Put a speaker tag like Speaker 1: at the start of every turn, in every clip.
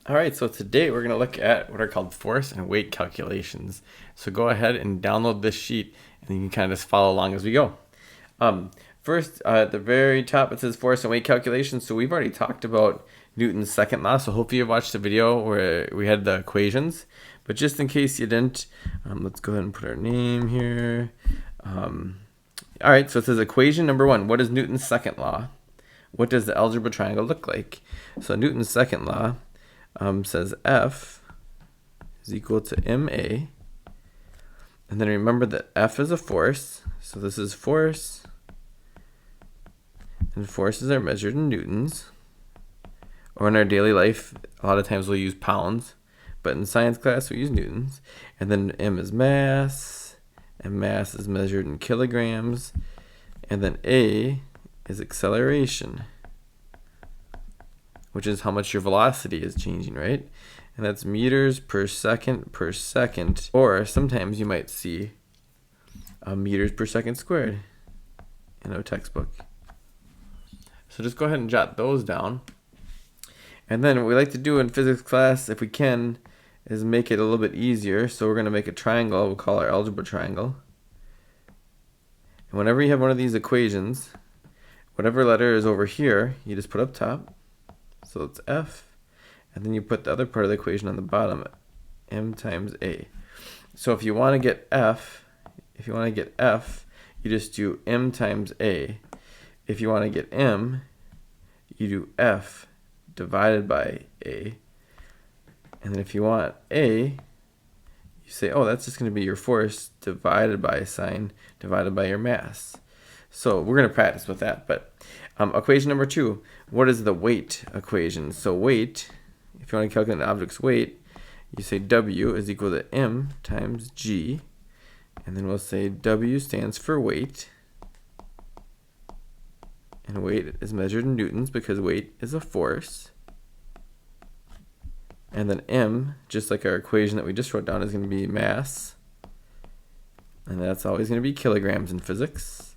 Speaker 1: All right, so today we're going to look at what are called force and weight calculations. So go ahead and download this sheet and you can kind of just follow along as we go. First, at the very top, it says force and weight calculations. So we've already talked about Newton's second law. So hopefully you watched the video where we had the equations. But just in case you didn't, let's go ahead and put our name here. All right, so it says equation number one. What is Newton's second law? What does the algebra triangle look like? So Newton's second law says F is equal to ma. And then remember that F is a force. So this is force. And forces are measured in newtons. Or in our daily life, a lot of times we'll use pounds. But in science class, we use newtons. And then M is mass. And mass is measured in kilograms. And then A is acceleration, which is how much your velocity is changing, right? And that's meters per second per second. Or sometimes you might see meters per second squared in a textbook. So just go ahead and jot those down. And then what we like to do in physics class, if we can, is make it a little bit easier. So we're going to make a triangle. We'll call our algebra triangle. And whenever you have one of these equations, whatever letter is over here, you just put up top. So it's F. And then you put the other part of the equation on the bottom, m times a. So if you want to get F, you just do m times a. If you want to get m, you do F divided by a. And then if you want a, you say, oh, that's just going to be your force divided by a sign divided by your mass. So we're going to practice with that. But equation number two, what is the weight equation? So weight, if you want to calculate an object's weight, you say W is equal to m times g. And then we'll say W stands for weight. And weight is measured in newtons because weight is a force. And then m, just like our equation that we just wrote down, is going to be mass. And that's always going to be kilograms in physics.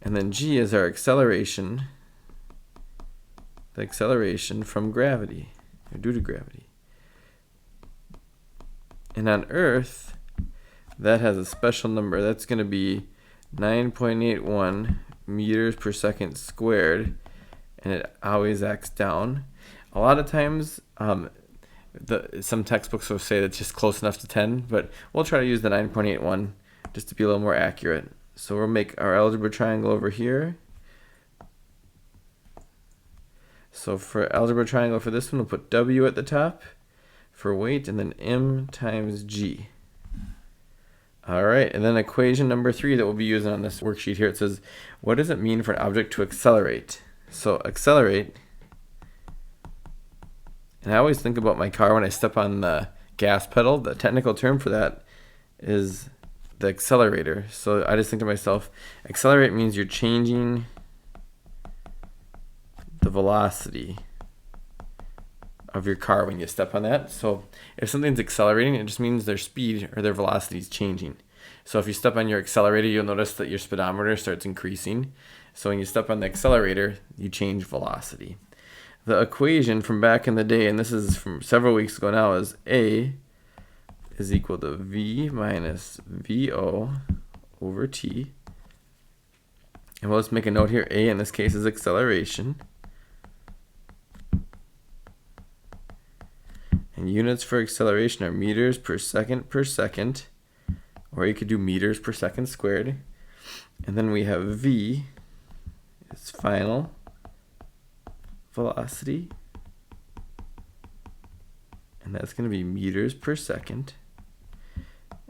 Speaker 1: And then g is our acceleration, the acceleration from gravity, or due to gravity. And on Earth, that has a special number. That's going to be 9.81 meters per second squared, and it always acts down. A lot of times, some textbooks will say that's just close enough to 10, but we'll try to use the 9.81 just to be a little more accurate. So we'll make our algebra triangle over here. So for algebra triangle for this one, we'll put W at the top for weight, and then m times g. All right, and then equation number three that we'll be using on this worksheet here, it says, what does it mean for an object to accelerate? So accelerate, and I always think about my car when I step on the gas pedal. The technical term for that is the accelerator. So I just think to myself, accelerate means you're changing the velocity of your car when you step on that. So if something's accelerating, it just means their speed or their velocity is changing. So if you step on your accelerator, you'll notice that your speedometer starts increasing. So when you step on the accelerator, you change velocity. The equation from back in the day, and this is from several weeks ago now, is A is equal to V minus VO over T. And we'll just make a note here. A in this case is acceleration. And units for acceleration are meters per second, or you could do meters per second squared. And then we have V is final velocity, and that's going to be meters per second.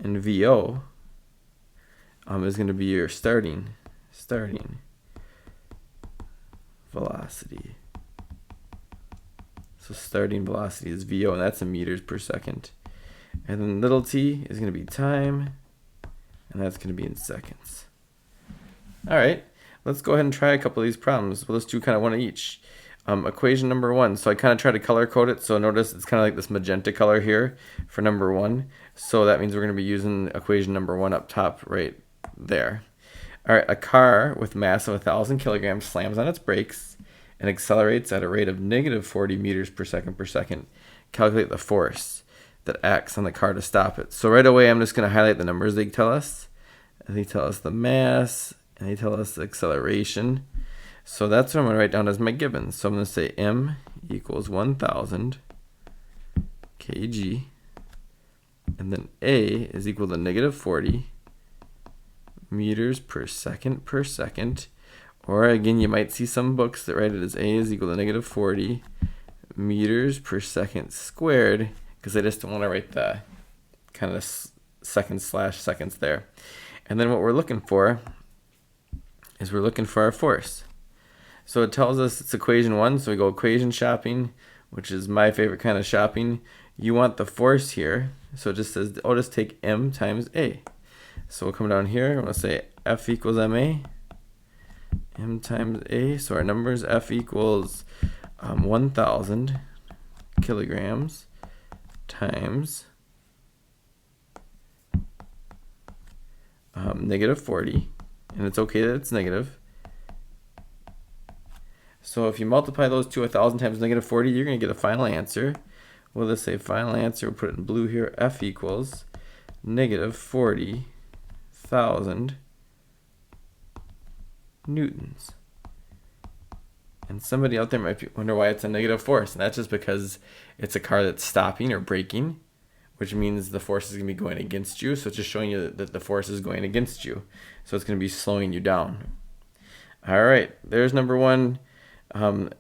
Speaker 1: And VO is going to be your starting velocity. So starting velocity is VO, and that's in meters per second. And then little t is going to be time, and that's going to be in seconds. All right, let's go ahead and try a couple of these problems. We'll just do kind of one of each. Equation number one. So I kind of try to color code it. So notice it's kind of like this magenta color here for number one. So that means we're going to be using equation number one up top right there. All right, a car with mass of 1,000 kilograms slams on its brakes and accelerates at a rate of negative 40 meters per second calculate the force that acts on the car to stop it. So right away, I'm just going to highlight the numbers they tell us. And they tell us the mass, and they tell us the acceleration. So that's what I'm going to write down as my givens. So I'm going to say m equals 1,000 kg. And then a is equal to negative 40 meters per second. Or again, you might see some books that write it as a is equal to negative 40 meters per second squared, because I just don't want to write the kind of seconds there. And then what we're looking for is we're looking for our force. So it tells us it's equation 1, so we go equation shopping, which is my favorite kind of shopping. You want the force here, so it just says, I'll just take m times a. So we'll come down here, I'm going to say F equals ma, m times a. So our numbers, F equals 1,000 kilograms times negative 40, and it's okay that it's negative. So if you multiply those two, 1,000 times negative 40, you're going to get a final answer. We'll just say final answer, we'll put it in blue here, F equals negative 40,000 newtons. And somebody out there might wonder why it's a negative force, and that's just because it's a car that's stopping or braking, which means the force is going to be going against you. So it's just showing you that the force is going against you. So it's going to be slowing you down. All right, there's number 1.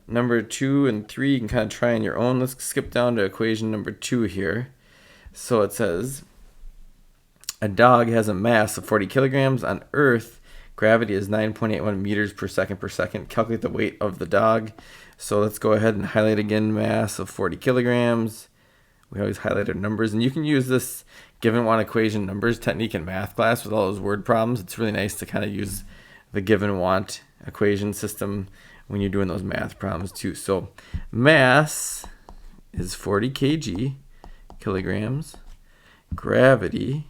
Speaker 1: Number 2 and 3 you can kind of try on your own. Let's skip down to equation number 2 here. So it says a dog has a mass of 40 kilograms. On Earth, gravity is 9.81 meters per second. Calculate the weight of the dog. So let's go ahead and highlight again, mass of 40 kilograms. We always highlight our numbers, and you can use this given want equation numbers technique in math class with all those word problems. It's really nice to kind of use the given want equation system when you're doing those math problems too. So mass is 40 kilograms. Gravity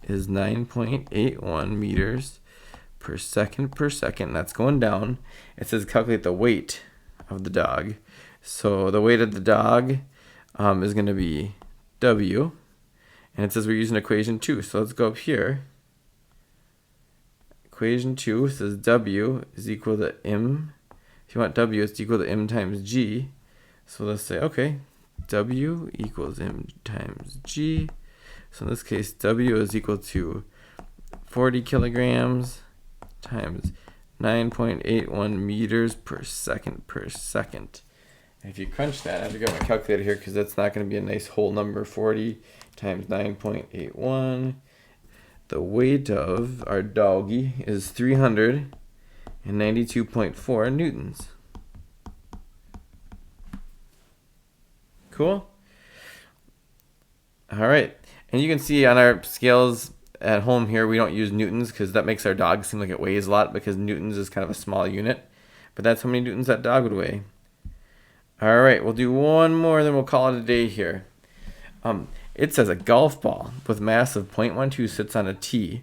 Speaker 1: is 9.81 meters per second. That's going down. It says calculate the weight of the dog. So the weight of the dog is going to be W. And it says we're using equation 2. So let's go up here. Equation 2 says W is equal to m. If you want W, it's equal to m times g. So let's say, okay, W equals m times g. So in this case, W is equal to 40 kilograms times 9.81 meters per second. And if you crunch that, I have to get my calculator here because that's not going to be a nice whole number. 40 times 9.81. The weight of our doggy is 392.4 newtons. Cool? All right. And you can see on our scales at home here, we don't use newtons because that makes our dog seem like it weighs a lot, because newtons is kind of a small unit. But that's how many newtons that dog would weigh. All right, we'll do one more, then we'll call it a day here. It says a golf ball with mass of 0.12 sits on a tee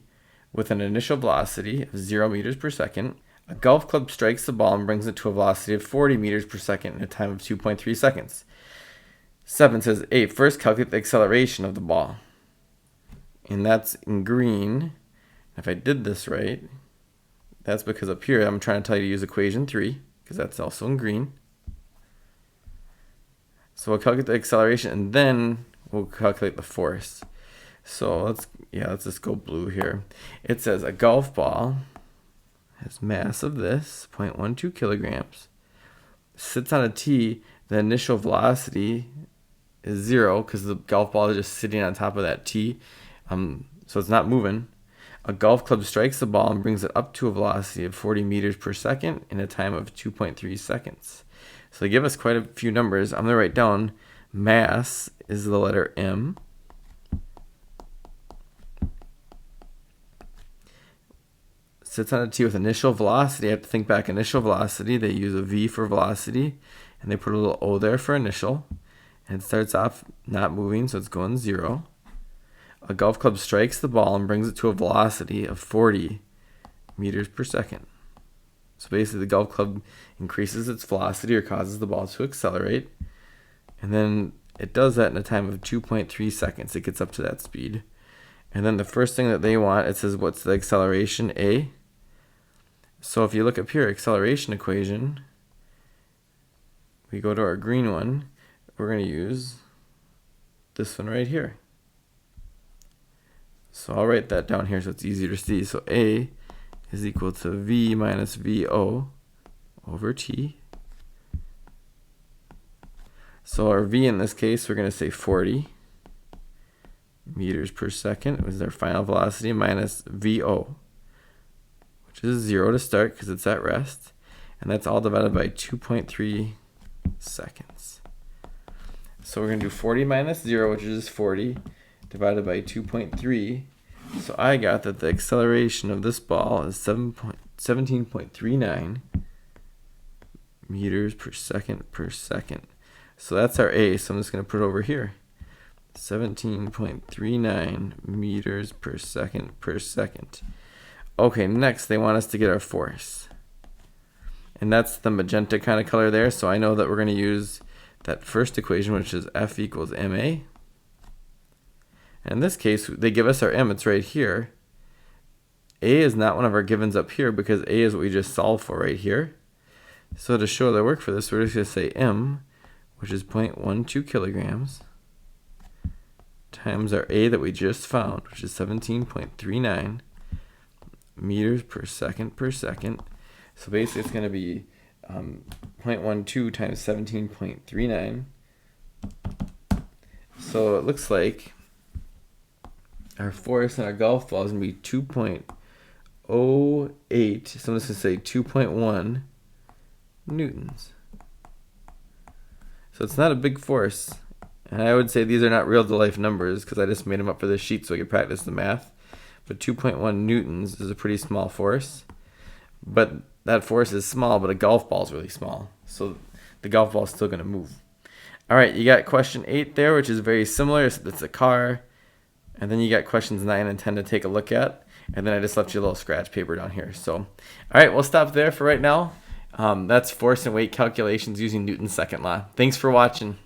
Speaker 1: with an initial velocity of 0 meters per second. A golf club strikes the ball and brings it to a velocity of 40 meters per second in a time of 2.3 seconds. 7 says, 8, first calculate the acceleration of the ball. And that's in green. If I did this right, that's because up here I'm trying to tell you to use equation 3, because that's also in green. So we'll calculate the acceleration, and then we'll calculate the force. So let's just go blue here. It says a golf ball has mass of this, 0.12 kilograms, sits on a tee. The initial velocity is 0 because the golf ball is just sitting on top of that tee. So it's not moving. A golf club strikes the ball and brings it up to a velocity of 40 meters per second in a time of 2.3 seconds. So they give us quite a few numbers. I'm going to write down mass is the letter M. Sits on a tee with initial velocity. I have to think back. Initial velocity, they use a V for velocity, and they put a little O there for initial. And it starts off not moving, so it's going 0. A golf club strikes the ball and brings it to a velocity of 40 meters per second. So basically the golf club increases its velocity or causes the ball to accelerate. And then it does that in a time of 2.3 seconds. It gets up to that speed. And then the first thing that they want, it says what's the acceleration? A. So if you look up here, acceleration equation, we go to our green one, we're going to use this one right here. So I'll write that down here so it's easier to see. So A is equal to V minus VO over T. So our V in this case, we're going to say 40 meters per second was our final velocity minus VO, which is 0 to start because it's at rest. And that's all divided by 2.3 seconds. So we're going to do 40 minus 0, which is 40, divided by 2.3. So I got that the acceleration of this ball is 17.39 meters per second per second. So that's our A, so I'm just going to put it over here. 17.39 meters per second per second. Okay, next they want us to get our force. And that's the magenta kind of color there, so I know that we're going to use that first equation, which is F equals ma. And in this case, they give us our m, it's right here. A is not one of our givens up here because A is what we just solved for right here. So to show the work for this, we're just going to say m, which is 0.12 kilograms, times our A that we just found, which is 17.39 meters per second per second. So basically it's going to be 0.12 times 17.39. So it looks like our force in our golf ball is going to be 2.08. So I'm just going to say 2.1 newtons. So it's not a big force. And I would say these are not real to life numbers because I just made them up for this sheet so I could practice the math. But 2.1 newtons is a pretty small force. But that force is small, but a golf ball is really small. So the golf ball is still going to move. All right, you got question 8 there, which is very similar. It's a car. And then you got questions 9 and 10 to take a look at. And then I just left you a little scratch paper down here. So, all right, we'll stop there for right now. That's force and weight calculations using Newton's second law. Thanks for watching.